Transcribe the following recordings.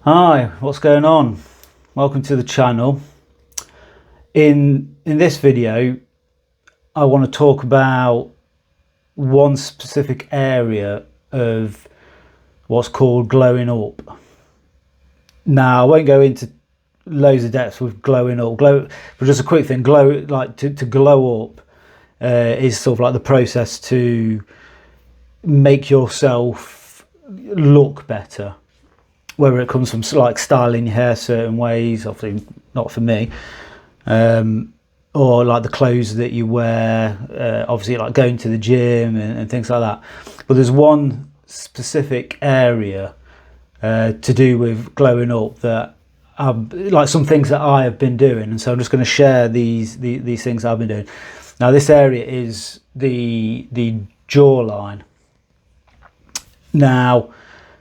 Hi, what's going on? Welcome to the channel. In this video, I want to talk about one specific area of what's called glowing up. Now, I won't go into loads of depth with glowing up. But just a quick thing: to glow up is sort of like the process to make yourself look better. Whether it comes from like styling your hair certain ways, obviously not for me, or like the clothes that you wear, obviously like going to the gym and things like that. But there's one specific area to do with glowing up that like some things that I have been doing, and so I'm just going to share these things I've been doing. Now, this area is the jawline. Now,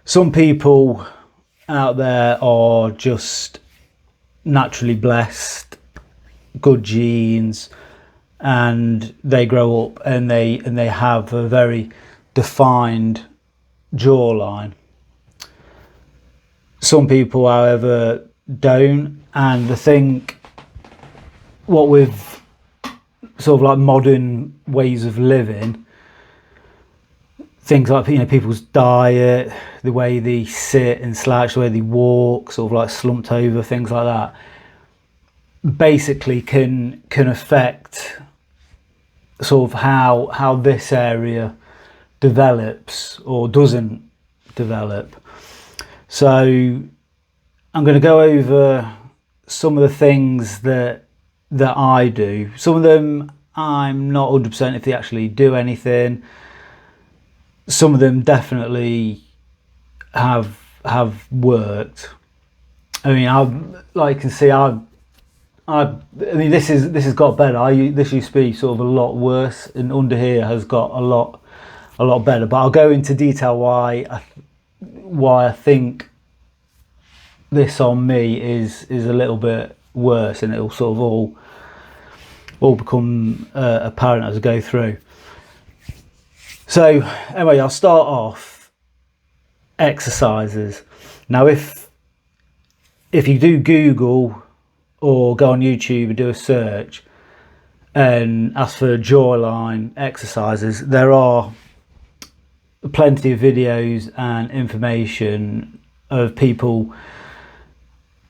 some people out there are just naturally blessed, good genes, and they grow up and they have a very defined jawline. Some people, however, don't, and I think what with sort of like modern ways of living, things like, people's diet, the way they sit and slouch, the way they walk, sort of like slumped over, things like that, basically can affect sort of how this area develops or doesn't develop. So I'm going to go over some of the things that I do. Some of them I'm not 100% if they actually do anything. Some of them definitely have worked. I mean, like you can see, I mean, this has got better. This used to be sort of a lot worse, and under here has got a lot better. But I'll go into detail why I think this on me is a little bit worse, and it'll sort of all become apparent as I go through. So anyway, I'll start off exercises. Now, if you do Google or go on YouTube and do a search and ask for jawline exercises, there are plenty of videos and information of people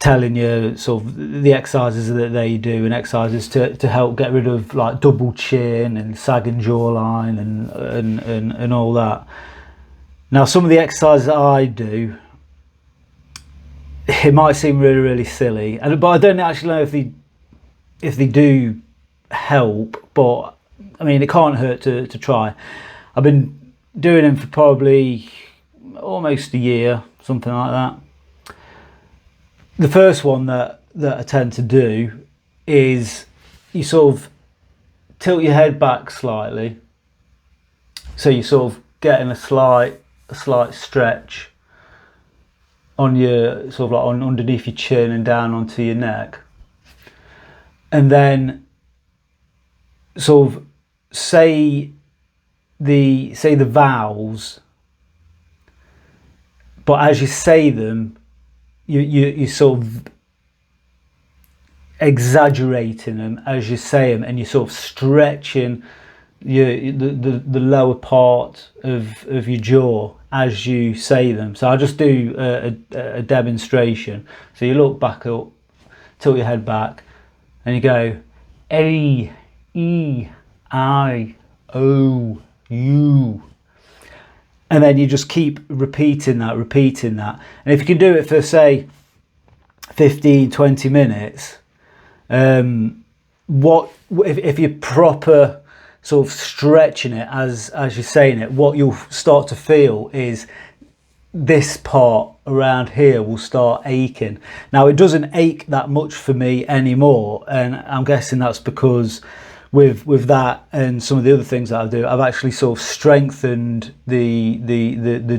telling you sort of the exercises that they do, and exercises to help get rid of like double chin and sagging jawline and all that. Now, some of the exercises that I do, it might seem really silly, but I don't actually know if they do help. But I mean, it can't hurt to try. I've been doing them for probably almost a year, something like that. The first one that I tend to do is you sort of tilt your head back slightly, so you're sort of getting a slight stretch on your sort of like on underneath your chin and down onto your neck, and then sort of say the vowels, but as you say them, you sort of exaggerating them as you say them, and you're sort of stretching the lower part of your jaw as you say them. So I'll just do a demonstration. So you look back up, tilt your head back, and you go A, E, I, O, U. And then you just keep repeating that. And if you can do it for, say, 15-20 minutes, if you're proper sort of stretching it as you're saying it, what you'll start to feel is this part around here will start aching. Now, it doesn't ache that much for me anymore, and I'm guessing that's because with that and some of the other things that I do, I've actually sort of strengthened the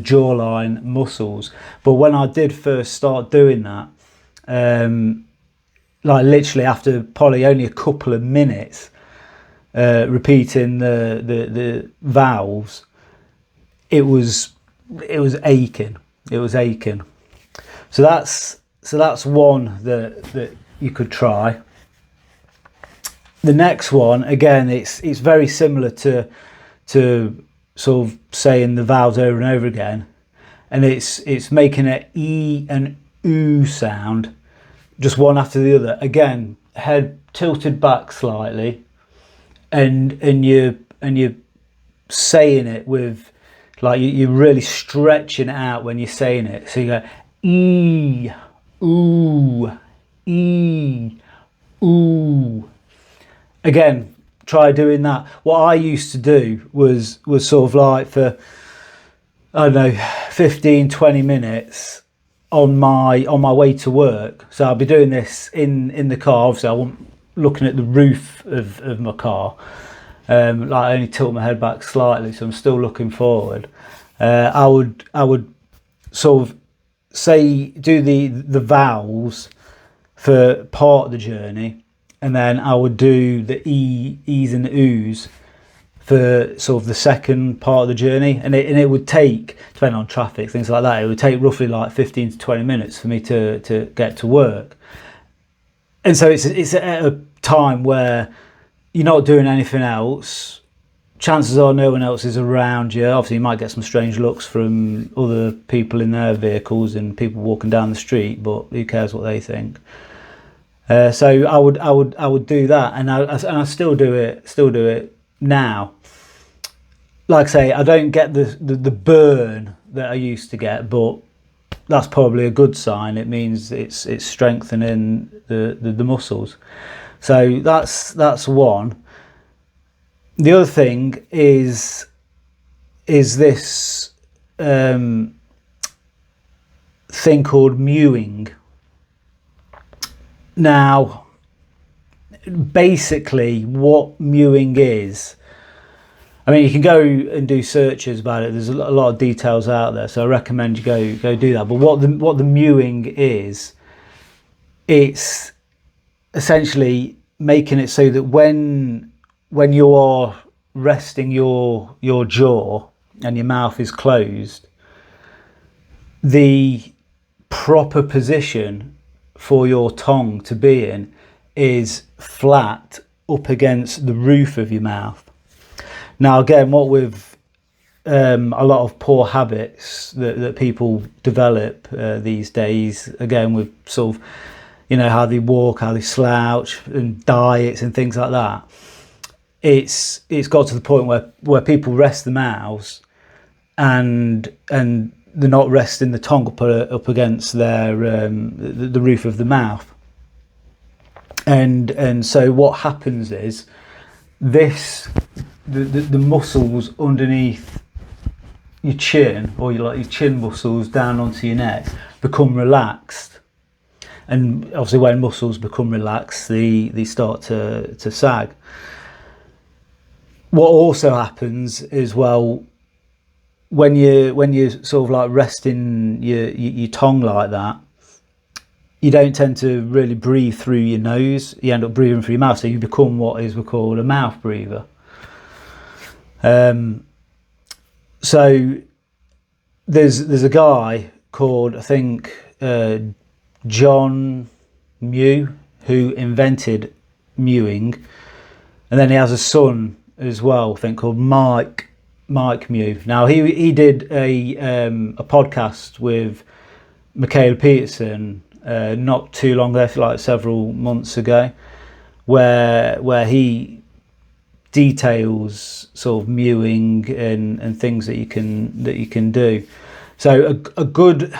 jawline muscles. But when I did first start doing that, like literally after probably only a couple of minutes repeating the vowels, it was aching. So that's one that you could try. The next one, again, it's very similar to sort of saying the vowels over and over again, and it's making an E and oo sound, just one after the other. Again, head tilted back slightly, and you're saying it with, like, you're really stretching it out when you're saying it. So you go E, ooh, E, ooh. Again, try doing that. What I used to do was sort of like, for, I don't know, 15, 20 minutes on my way to work. So I'll be doing this in the car. Obviously, I wasn't looking at the roof of my car. Like, I only tilt my head back slightly, so I'm still looking forward. I would sort of do the vowels for part of the journey, and then I would do the E's and O's for sort of the second part of the journey, and it would take, depending on traffic, things like that, it would take roughly like 15 to 20 minutes for me to get to work. And so it's at a time where you're not doing anything else. Chances are no one else is around you. Obviously, you might get some strange looks from other people in their vehicles and people walking down the street, but who cares what they think? So I would do that, and I still do it now. Like I say, I don't get the burn that I used to get, but that's probably a good sign. It means it's strengthening the muscles. So that's one. The other thing is this thing called mewing. Now, basically, what mewing is, I mean, you can go and do searches about it. There's a lot of details out there, so I recommend you go do that. But what the mewing is, it's essentially making it so that when you are resting your jaw and your mouth is closed, the proper position for your tongue to be in is flat up against the roof of your mouth. Now, again, what with a lot of poor habits that people develop these days, again, with sort of, you know, how they walk, how they slouch, and diets and things like that, it's got to the point where people rest their mouths and they're not resting the tongue up against their the roof of the mouth, and so what happens is the muscles underneath your chin, or your chin muscles down onto your neck, become relaxed, and obviously when muscles become relaxed, they start to sag. What also happens is, well, when you sort of like resting your tongue like that, you don't tend to really breathe through your nose. You end up breathing through your mouth, so you become what is called a mouth breather. So there's a guy called, I think, John Mew, who invented mewing, and then he has a son as well, I think, called Mike Mew. Now he did a podcast with Michaela Peterson not too long ago, like several months ago, where he details sort of mewing and things that you can do. So a good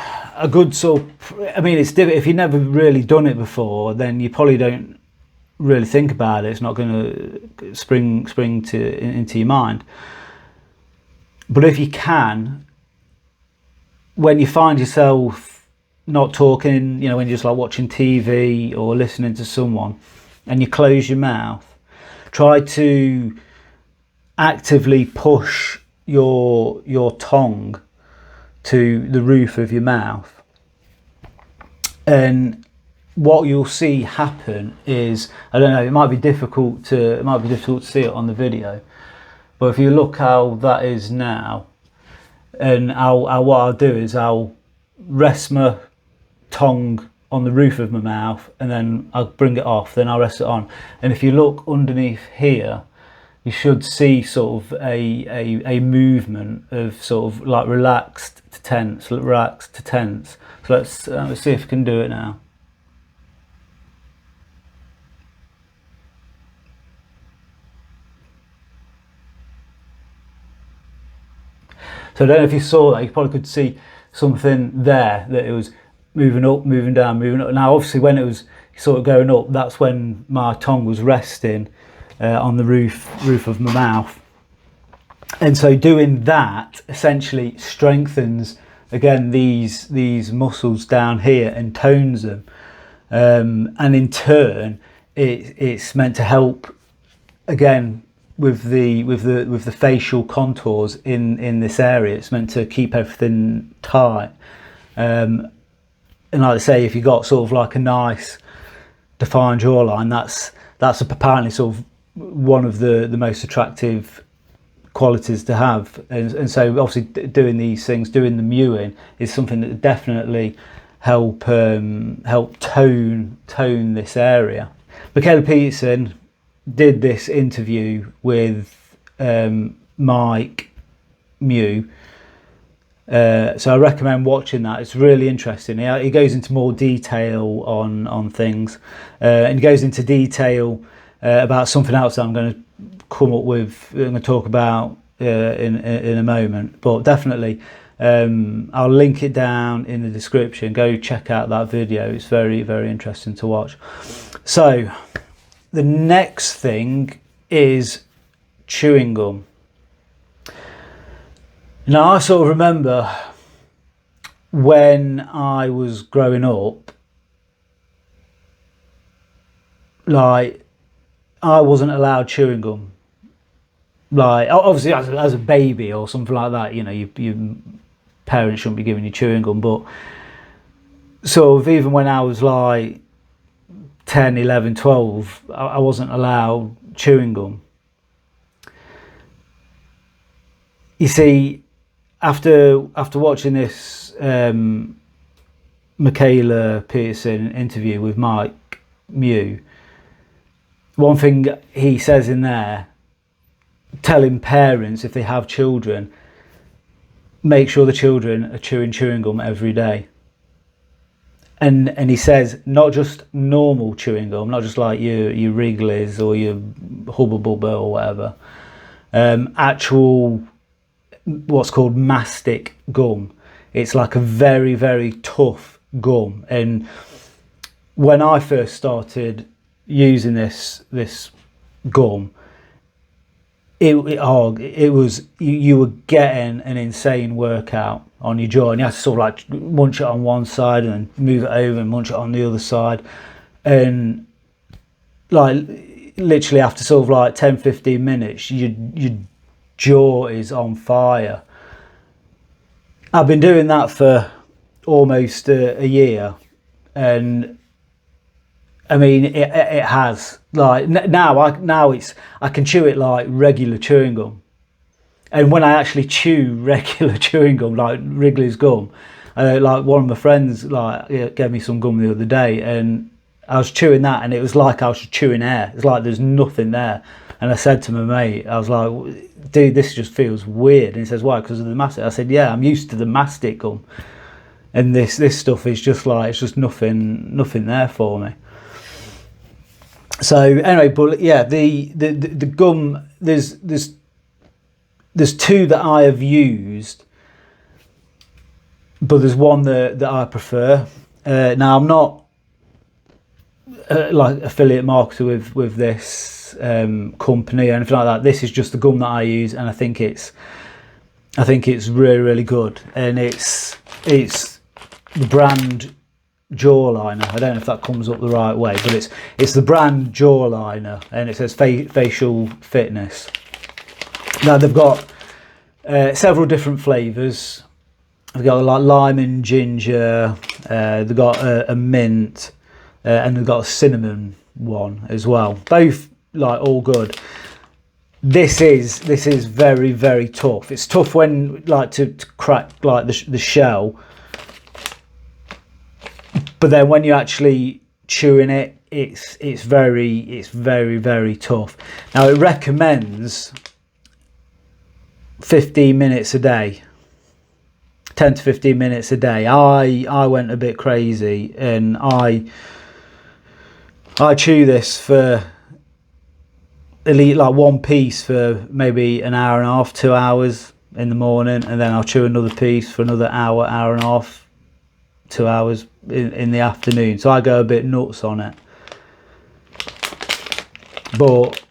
sort of, I mean, it's different. If you've never really done it before, then you probably don't really think about it. It's not going to spring into your mind. But if you can, when you find yourself not talking, you know, when you're just like watching TV or listening to someone, and you close your mouth, try to actively push your tongue to the roof of your mouth, and what you'll see happen is, I don't know, it might be difficult to see it on the video, but if you look how that is now, and what I'll do is I'll rest my tongue on the roof of my mouth, and then I'll bring it off, then I'll rest it on. And if you look underneath here, you should see sort of a movement of sort of like relaxed to tense, relaxed to tense. So let's see if we can do it now. So I don't know if you saw that, you probably could see something there, that it was moving up, moving down, moving up. Now obviously when it was sort of going up, that's when my tongue was resting on the roof of my mouth. And so doing that essentially strengthens again these muscles down here and tones them, and in turn it's meant to help again with the facial contours in this area. It's meant to keep everything tight, and like I say, if you got sort of like a nice defined jawline, that's apparently sort of one of the most attractive qualities to have. And so obviously doing these things, doing the mewing, is something that definitely help tone this area. Michaela Peterson did this interview with Mike Mew, so I recommend watching that. It's really interesting. He goes into more detail on things, and he goes into detail about something else that I'm going to come up with, I'm going to talk about in a moment. But definitely I'll link it down in the description. Go check out that video. It's very, very interesting to watch. So the next thing is chewing gum. Now I sort of remember when I was growing up, like I wasn't allowed chewing gum. Like obviously as a baby or something like that, you know, your parents shouldn't be giving you chewing gum, but sort of even when I was like 10, 11, 12, I wasn't allowed chewing gum. You see, after watching this Michaela Peterson interview with Mike Mew, one thing he says in there, telling parents if they have children, make sure the children are chewing gum every day. And he says not just normal chewing gum, not just like your Wrigley's or your Hubba Bubba or whatever, actual what's called mastic gum. It's like a very, very tough gum. And when I first started using this gum, it was you were getting an insane workout on your jaw, and you had to sort of like munch it on one side and then move it over and munch it on the other side, and like literally after sort of like 10-15 minutes your jaw is on fire. I've been doing that for almost a year, and I mean it has, like now it's I can chew it like regular chewing gum. And when I actually chew regular chewing gum, like Wrigley's gum, like one of my friends like gave me some gum the other day, and I was chewing that, and it was like I was chewing air. It's like there's nothing there. And I said to my mate, I was like, dude, this just feels weird. And he says, why? Because of the mastic. I said, yeah, I'm used to the mastic gum, and this stuff is just like, it's just nothing there for me. So anyway, but yeah, the gum, there's two that I have used, but there's one that I prefer. Now I'm not like affiliate marketer with this company or anything like that. This is just the gum that I use, and I think it's really, really good. And it's the brand Jawline. I don't know if that comes up the right way, but it's the brand Jawline, and it says facial fitness. Now they've got several different flavours. They've got like lime and ginger. They've got a mint, and they've got a cinnamon one as well. Both like all good. This is very, very tough. It's tough when like to crack like the shell, but then when you're actually chewing it, it's very tough. Now it recommends 15 minutes a day, 10 to 15 minutes a day. I went a bit crazy, and I chew this for at least like one piece for maybe an hour and a half, 2 hours in the morning, and then I'll chew another piece for another hour, hour and a half, 2 hours in the afternoon. So I go a bit nuts on it. But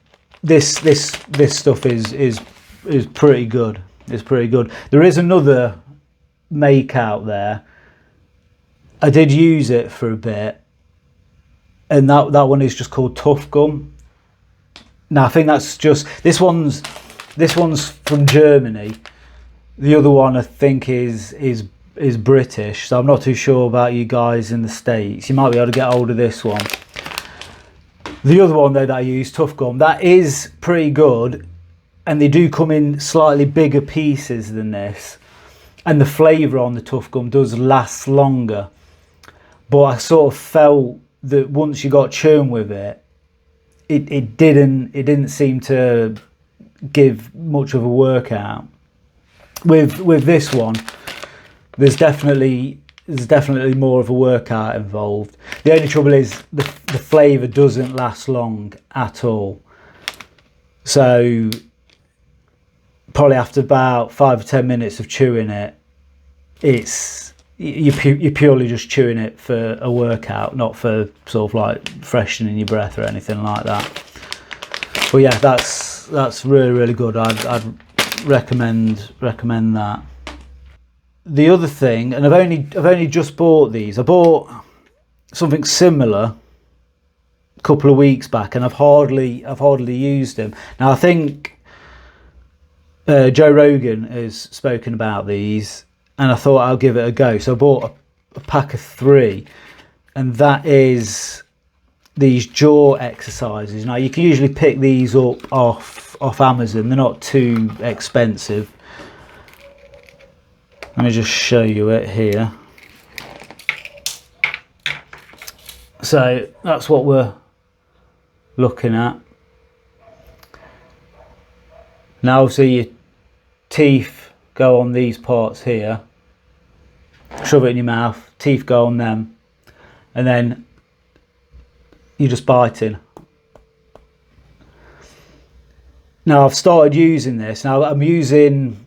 this stuff is pretty good. It's pretty good. There is another make out there. I did use it for a bit, and that one is just called Tough Gum. Now I think that's just this one's from Germany. The other one I think is British, so I'm not too sure about you guys in the States. You might be able to get hold of this one. The other one though that I use, Tough Gum, that is pretty good, and they do come in slightly bigger pieces than this, and the flavour on the Tough Gum does last longer. But I sort of felt that once you got chewing with it, it didn't seem to give much of a workout. With this one, there's definitely more of a workout involved. The only trouble is the flavour doesn't last long at all. So probably after about 5 or 10 minutes of chewing it, you're purely just chewing it for a workout, not for sort of like freshening your breath or anything like that. But yeah, that's really good. I'd recommend that. The other thing, and I've only just bought these. I bought something similar a couple of weeks back, and I've hardly used them. Now I think Joe Rogan has spoken about these, and I thought I'll give it a go. So I bought a pack of 3, and that is these jaw exercises. Now you can usually pick these up off Amazon. They're not too expensive. Let me just show you it here. So that's what we're looking at. Now obviously your teeth go on these parts here. Shove it in your mouth, teeth go on them, and then you're just biting. Now I've started using this. Now I'm using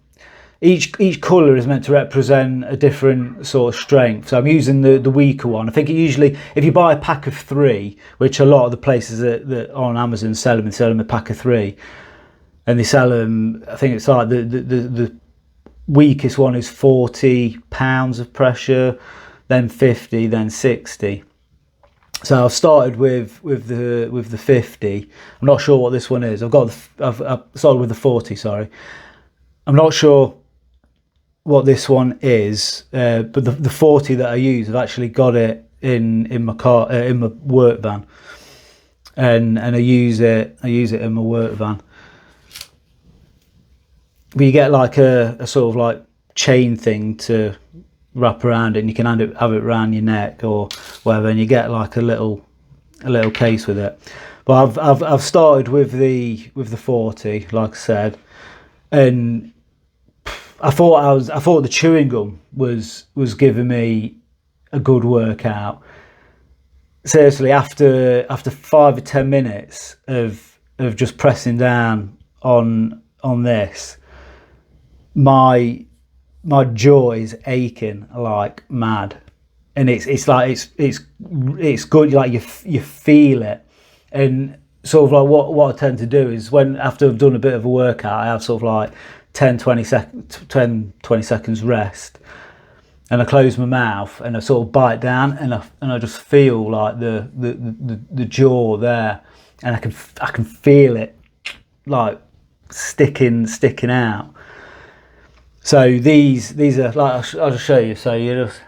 each colour is meant to represent a different sort of strength. So I'm using the weaker one. I think usually if you buy a pack of 3, which a lot of the places that on Amazon sell them a pack of 3, and they sell them, I think it's like the weakest one is 40 pounds of pressure, then 50, then 60. So I've started with the 50. I'm not sure what this one is. I've started with the 40. Sorry, I'm not sure what this one is, but the 40 that I use, I've actually got it in my car, in my work van, and I use it in my work van. But you get like a sort of like chain thing to wrap around it, and you can have it around your neck or whatever, and you get like a little case with it. But I've started with the 40, like I said, and I thought the chewing gum was giving me a good workout. Seriously, after 5 or 10 minutes of just pressing down on this, my jaw is aching like mad, and it's like it's good. Like you feel it, and sort of like what I tend to do is when after I've done a bit of a workout, I have sort of like 10-20 seconds rest, and I close my mouth and I sort of bite down, and I just feel like the jaw there, and I can feel it like sticking out. So these are like, I'll just show you. So you just,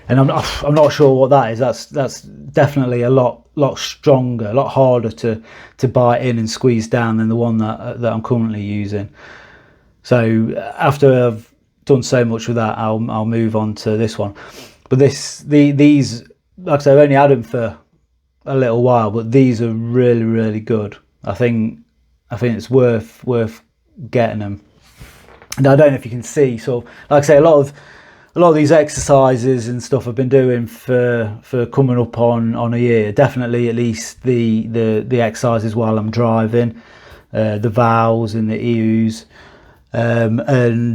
and I'm not sure what that is. That's definitely a lot stronger, a lot harder to bite in and squeeze down than the one that I'm currently using. So after I've done so much with that, I'll move on to this one. But these, like I say, I've only had them for a little while, but these are really, really good. I think it's worth getting them. And I don't know if you can see, so like I say, a lot of these exercises and stuff I've been doing for coming up on a year. Definitely at least the exercises while I'm driving, the vowels and the eus, and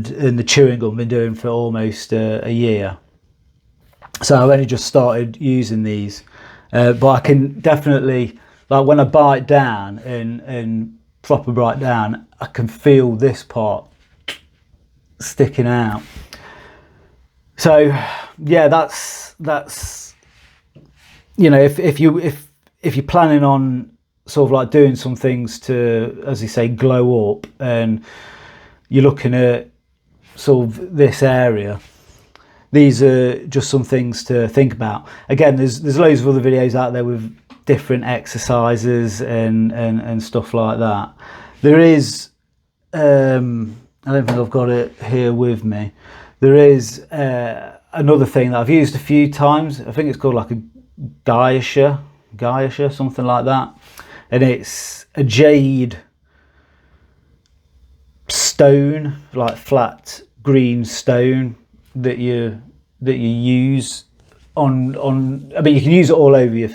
the chewing gum I've been doing for almost a year. So I've only just started using these, but I can definitely, like when I bite down and proper bite down, I can feel this part sticking out. So yeah, that's you know, if you're planning on sort of like doing some things to, as you say, glow up, and you're looking at sort of this area, these are just some things to think about. Again, there's loads of other videos out there with different exercises and stuff like that. There is I don't think I've got it here with me. There is another thing that I've used a few times. I think it's called like a Gua sha, something like that, and it's a jade stone, like flat green stone that you use on. I mean, you can use it all over your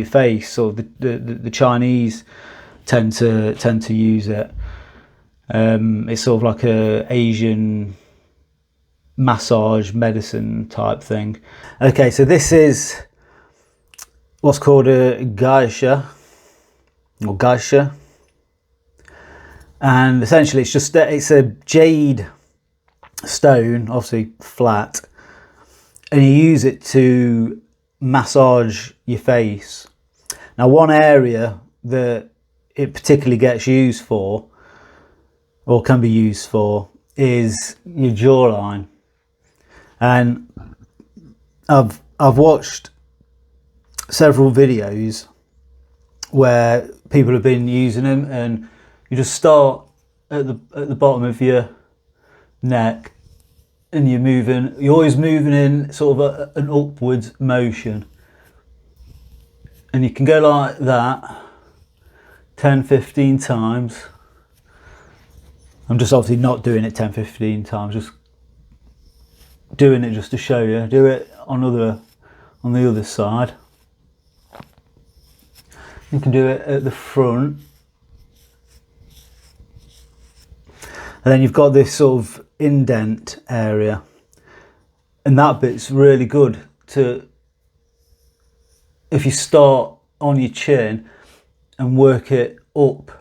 face. Or the Chinese tend to use it. It's sort of like a Asian massage medicine type thing. Okay, so this is what's called a Gua sha, or Gua sha, and essentially it's a jade stone, obviously flat, and you use it to massage your face. Now, one area that it particularly gets used for, or can be used for, is your jawline. And I've watched several videos where people have been using them, and you just start at the bottom of your neck, and you're always moving in sort of an upwards motion, and you can go like that 10-15 times. I'm just obviously not doing it 10-15 times, just doing it just to show you. Do it on the other side. You can do it at the front, and then you've got this sort of indent area, and that bit's really good to, if you start on your chin and work it up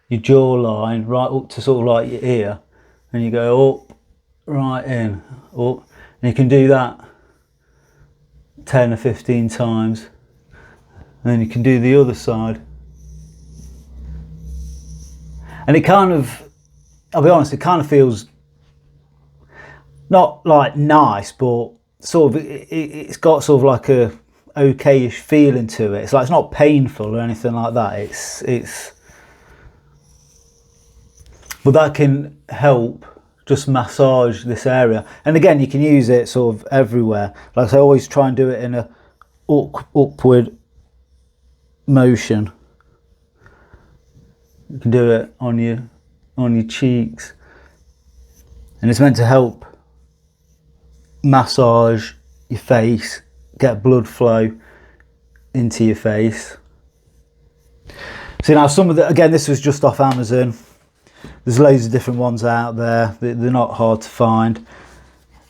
your jawline right up to sort of like your ear, and you go up, right in, up, and you can do that 10 or 15 times, and then you can do the other side, and it kind of, I'll be honest, it kind of feels not like nice, but sort of it's got sort of like a okayish feeling to it. It's like, it's not painful or anything like that. It's but that can help just massage this area. And again, you can use it sort of everywhere. Like I say, I always try and do it in a upward motion. You can do it on your cheeks, and it's meant to help massage your face, get blood flow into your face. So now some of the, again, this was just off Amazon. There's loads of different ones out there. They're not hard to find.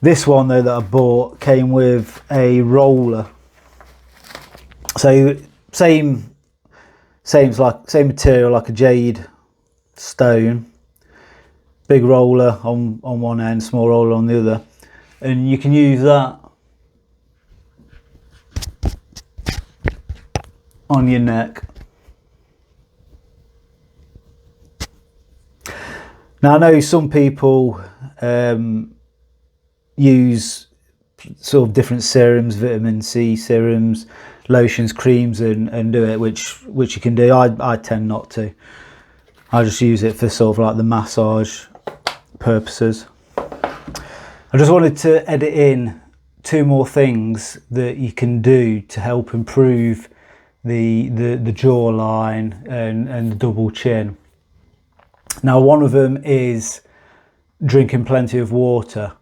This one though that I bought came with a roller. So same material, like a jade stone. Big roller on one end, small roller on the other, and you can use that on your neck. Now I know some people use sort of different serums, vitamin C serums, lotions, creams, and do it, which you can do. I tend not to. I just use it for sort of like the massage purposes. I just wanted to edit in 2 more things that you can do to help improve the jawline and the double chin. Now, one of them is drinking plenty of water.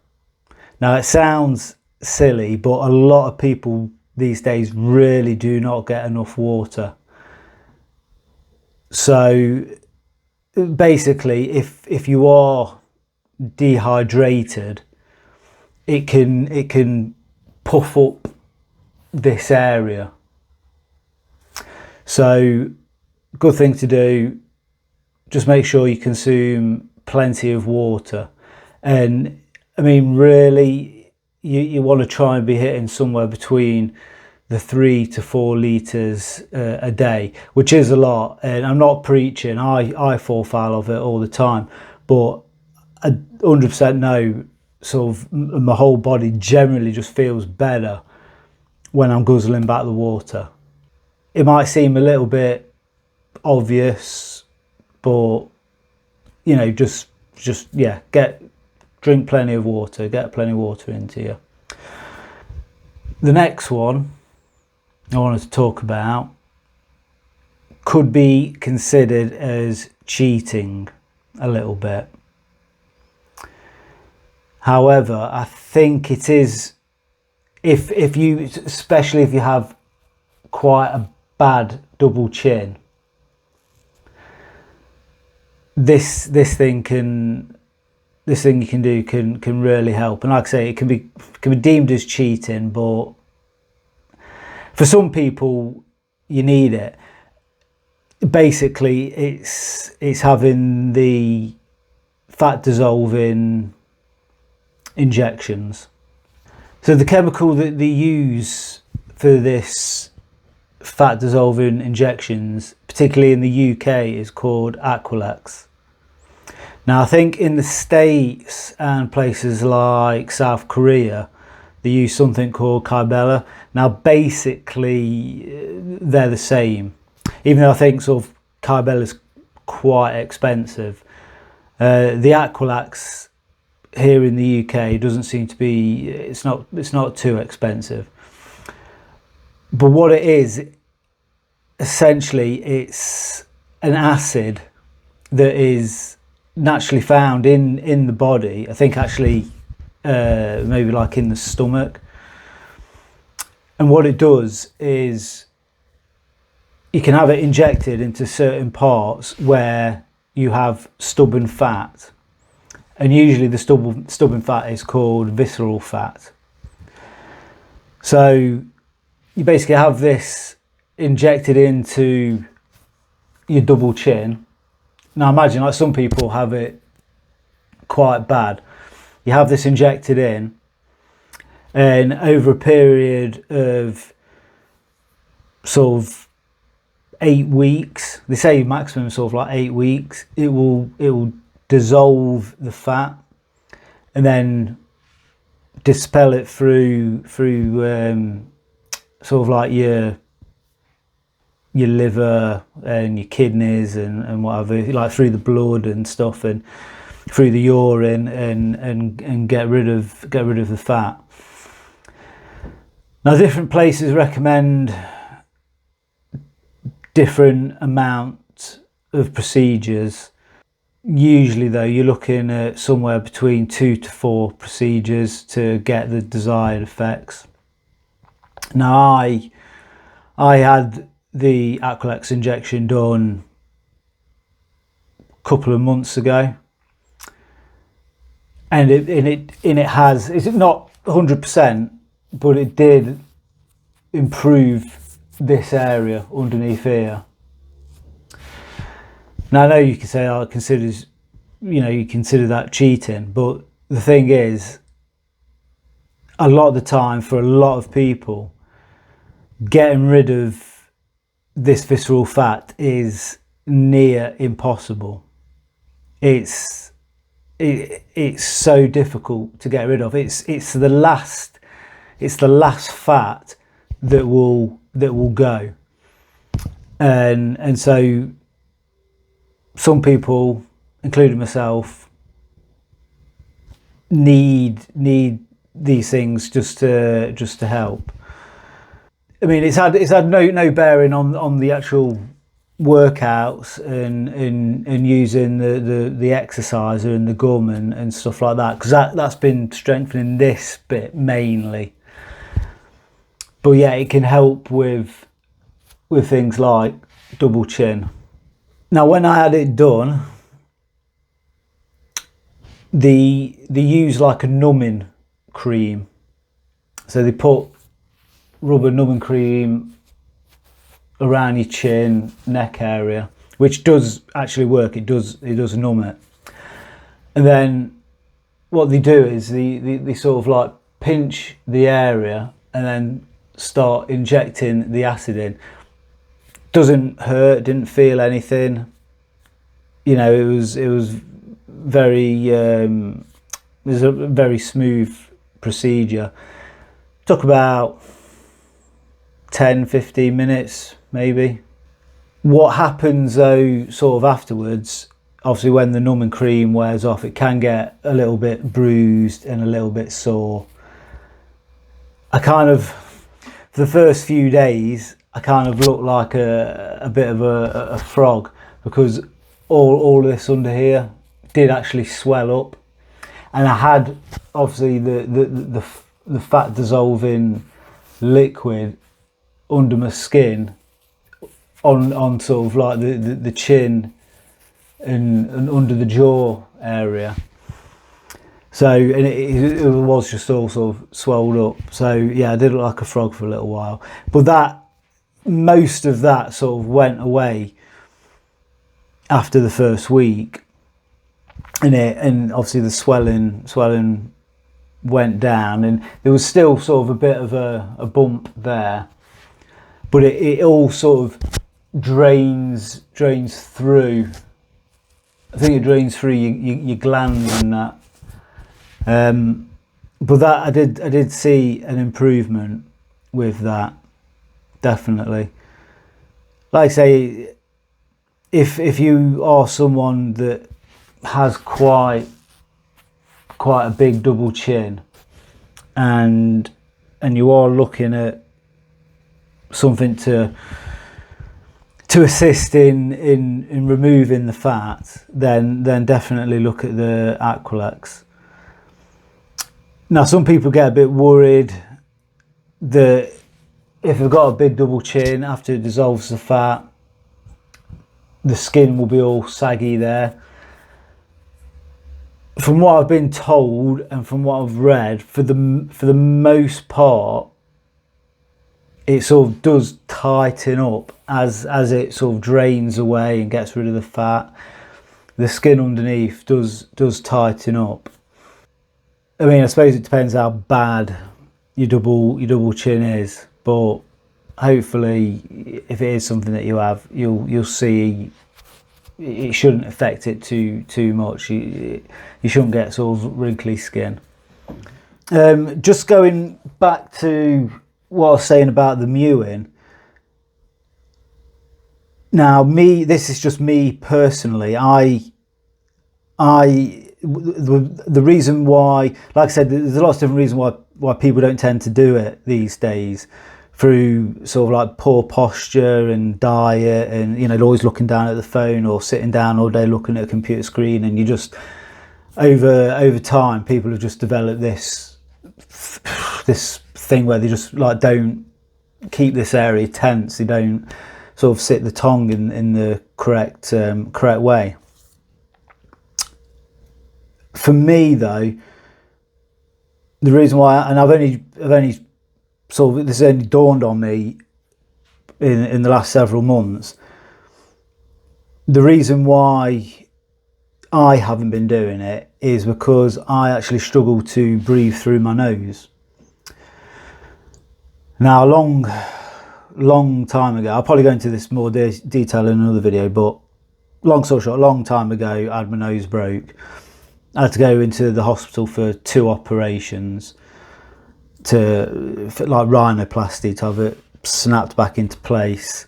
Now, it sounds silly, but a lot of people these days really do not get enough water. So basically, if you are dehydrated, it can puff up this area. So good thing to do, just make sure you consume plenty of water. And I mean, really, you want to try and be hitting somewhere between the 3 to 4 litres a day, which is a lot. And I'm not preaching, I fall foul of it all the time, but I 100% know sort of my whole body generally just feels better when I'm guzzling back the water. It might seem a little bit obvious, but you know, just yeah, drink plenty of water, get plenty of water into you. The next one I wanted to talk about could be considered as cheating a little bit. However, I think it is, if you, especially if you have quite a bad double chin, this thing you can do can really help. And like I say, it can be deemed as cheating, but for some people you need it. Basically, it's having the fat dissolving injections. So the chemical that they use for this fat dissolving injections, particularly in the UK, is called Aqualex. Now, I think in the States and places like South Korea, they use something called Kybella. Now, basically, they're the same, even though I think sort of Kybella's quite expensive. The Aqualex here in the UK doesn't seem to be, it's not too expensive. But what it is, essentially, it's an acid that is naturally found in the body. I think actually maybe like in the stomach. And what it does is you can have it injected into certain parts where you have stubborn fat. And usually the stubborn fat is called visceral fat. So you basically have this injected into your double chin. Now imagine, like, some people have it quite bad. You have this injected in, and over a period of sort of 8 weeks, they say maximum sort of like 8 weeks, it will dissolve the fat and then dispel it through sort of like your liver and your kidneys and whatever, like through the blood and stuff, and through the urine, and get rid of the fat. Now, different places recommend different amounts of procedures. Usually though, you're looking at somewhere between 2 to 4 procedures to get the desired effects. Now, I had the Aqualex injection done a couple of months ago, and it has, it's not 100%, but it did improve this area underneath here. Now, I know you can say, oh, you consider that cheating, but the thing is, a lot of the time, for a lot of people, getting rid of this visceral fat is near impossible. It's so difficult to get rid of. It's the last fat that will go, and so some people, including myself, need these things just to help. I mean, it's had no bearing on the actual workouts and using the exerciser and the gum and stuff like that, because that's been strengthening this bit mainly. But yeah, it can help with things like double chin. Now, when I had it done, they use like a numbing cream. So they put rubber numbing cream around your chin, neck area, which does actually work. It does numb it. And then what they do is they sort of like pinch the area and then start injecting the acid in. Doesn't hurt, didn't feel anything. You know, it was very it was a very smooth procedure. Took about 10-15 minutes maybe. What happens though sort of afterwards, obviously when the numbing cream wears off, it can get a little bit bruised and a little bit sore. I kind of, for the first few days, I kind of looked like a bit of a frog, because all this under here did actually swell up, and I had obviously the fat dissolving liquid under my skin on sort of like the chin and under the jaw area. So, and it was just all sort of swelled up. So yeah, I did look like a frog for a little while, but most of that sort of went away after the first week, and obviously the swelling went down, and there was still sort of a bit of a bump there, but it all sort of drains through. I think it drains through your glands and that. But that I did see an improvement with that, definitely. Like I say, if you are someone that has quite a big double chin, and you are looking at something to assist in removing the fat, then definitely look at the Aqualex. Now, some people get a bit worried that if they've got a big double chin, after it dissolves the fat, the skin will be all saggy there. From what I've been told and from what I've read, for the most part, it sort of does tighten up as it sort of drains away and gets rid of the fat. The skin underneath does tighten up. I mean, I suppose it depends how bad your double chin is, but hopefully, if it is something that you have, you'll see it shouldn't affect it too much. You shouldn't get sort of wrinkly skin. Just going back to what I was saying about the mewing. Now, this is just me personally. The reason why, like I said, there's lots of different reasons why people don't tend to do it these days, through sort of like poor posture and diet, and you know, they're always looking down at the phone or sitting down all day looking at a computer screen, and you just over time people have just developed this thing where they just like don't keep this area tense, they don't sort of sit the tongue in the correct way. For me though, the reason why, and I've only sort of, this has only dawned on me in the last several months, the reason why I haven't been doing it is because I actually struggle to breathe through my nose. Now, a long time ago, I'll probably go into this more detail in another video, but long story short, a long time ago, I had my nose broke. I had to go into the hospital for 2 operations for like rhinoplasty, to have it snapped back into place.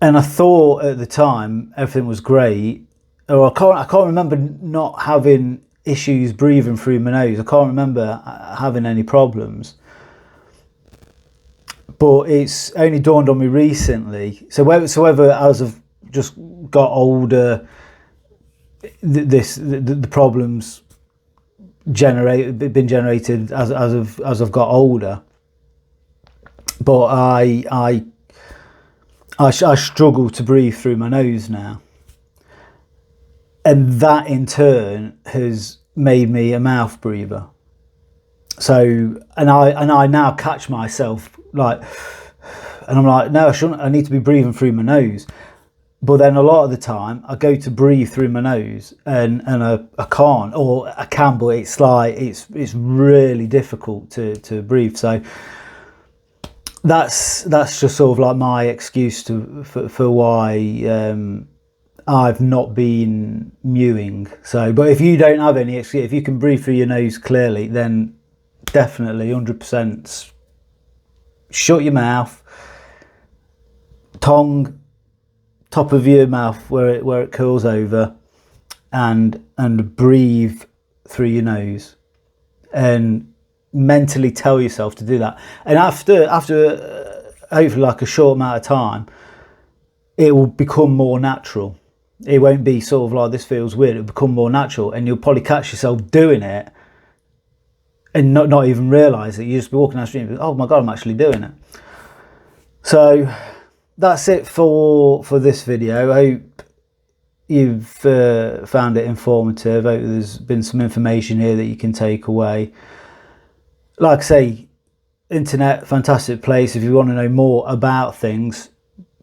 And I thought at the time everything was great. Or I can't remember not having issues breathing through my nose. I can't remember having any problems. But it's only dawned on me recently. So whether as I've just got older, the problems been generated as I've got older. But I struggle to breathe through my nose now, and that in turn has made me a mouth breather. So and I now catch myself like, and I'm like, no, I shouldn't. I need to be breathing through my nose. But then a lot of the time I go to breathe through my nose and I can't, or I can, but it's like it's really difficult to breathe. So that's just sort of like my excuse for why I've not been mewing. So, but if you don't have any excuse, if you can breathe through your nose clearly, then definitely 100% shut your mouth, tongue, top of your mouth where it curls over, and breathe through your nose, and mentally tell yourself to do that. And after hopefully like a short amount of time, it will become more natural. It won't be sort of like, this feels weird. It'll become more natural, and you'll probably catch yourself doing it and not even realise it. You just be walking down the street and be, oh my God, I'm actually doing it. So that's it for this video. I hope you've found it informative. I hope there's been some information here that you can take away. Like I say, internet, fantastic place. If you want to know more about things,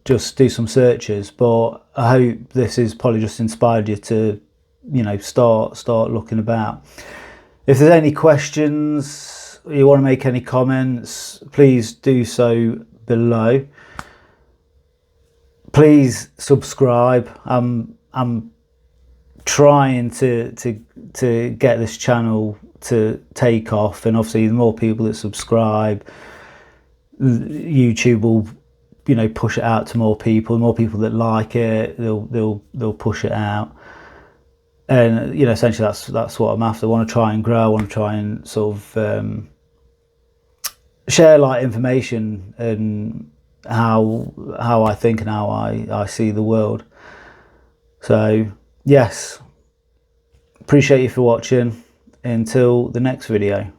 just do some searches. But I hope this has probably just inspired you to, start looking about. If there's any questions, or you want to make any comments, please do so below. Please subscribe. I'm trying to get this channel to take off, and obviously the more people that subscribe, YouTube will push it out to more people. The more people that like it, they'll push it out. And essentially that's what I'm after. I want to try and grow. I want to try and sort of share like information and how I think and how I see the world. So yes, appreciate you for watching. Until the next video.